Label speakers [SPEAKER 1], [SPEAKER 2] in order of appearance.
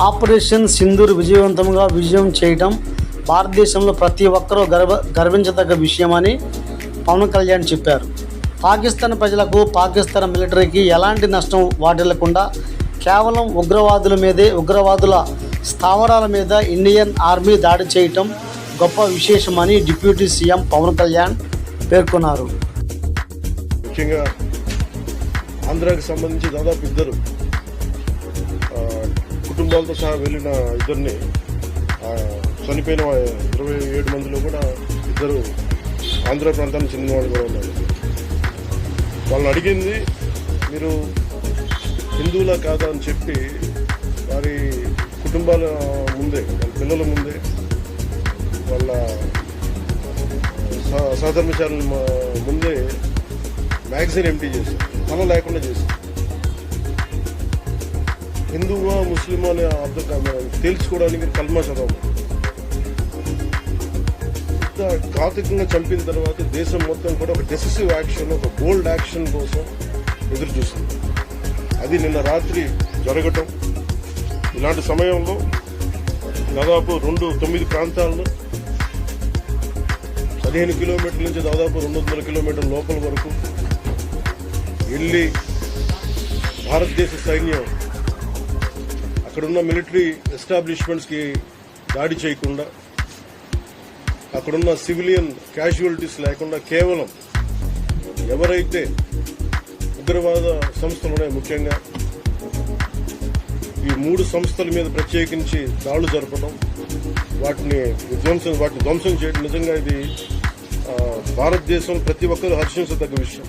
[SPEAKER 1] Operation Sindoor విజయం చేయడం భారతదేశంలో ప్రతి ఒక్కరూ గర్వించదగ్గ విషయమని పవన్ కళ్యాణ్ చెప్పారు. పాకిస్తాన్ ప్రజలకు, పాకిస్తాన్ మిలిటరీకి ఎలాంటి నష్టం వాటిల్లకుండా కేవలం ఉగ్రవాదుల స్థావరాల మీద ఇండియన్ ఆర్మీ దాడి చేయటం గొప్ప విశేషమని డిప్యూటీ సీఎం పవన్ కళ్యాణ్ పేర్కొన్నారు.
[SPEAKER 2] ముఖ్యంగా ఆంధ్రాకి సంబంధించి దాదాపు ఇద్దరు కుటుంబాలతో సహా వెళ్ళిన ఇద్దరిని చనిపోయిన 27 మందిలో కూడా ఇద్దరు ఆంధ్ర ప్రాంతానికి చెందిన వాళ్ళు కూడా ఉన్నారు. వాళ్ళని అడిగింది, మీరు హిందువులా కాదా అని చెప్పి వారి కుటుంబాల ముందే, వాళ్ళ పిల్లల ముందే, వాళ్ళ సహధర్మచారుల ముందే మ్యాగజైన్ ఎంటీ చేశారు, తల లేకుండా చేశారు. హిందువా ముస్లిమా అనే అర్థం తేల్చుకోవడానికి కల్మా చదవడం. ఇంత ఘాతుకంగా చంపిన తర్వాత దేశం మొత్తం కూడా ఒక డెసిసివ్ యాక్షన్, ఒక బోల్డ్ యాక్షన్ కోసం ఎదురు చూస్తుంది. అది నిన్న రాత్రి జరగటం. ఇలాంటి సమయంలో దాదాపు 9 ప్రాంతాల్లో 15 కిలోమీటర్ల నుంచి దాదాపు 200 కిలోమీటర్ల లోపల వరకు వెళ్ళి భారతదేశ సైన్యం అక్కడున్న మిలిటరీ ఎస్టాబ్లిష్మెంట్స్కి దాడి చేయకుండా, అక్కడున్న సివిలియన్ క్యాజువాలిటీస్ లేకుండా కేవలం ఎవరైతే ఉగ్రవాద సంస్థలు ఉన్నాయో, ముఖ్యంగా ఈ 3 సంస్థల మీద ప్రత్యేకించి దాడులు జరపడం, వాటిని ధ్వంసం చేయడం నిజంగా ఇది భారతదేశం ప్రతి ఒక్కరూ హర్షించదగ్గ విషయం.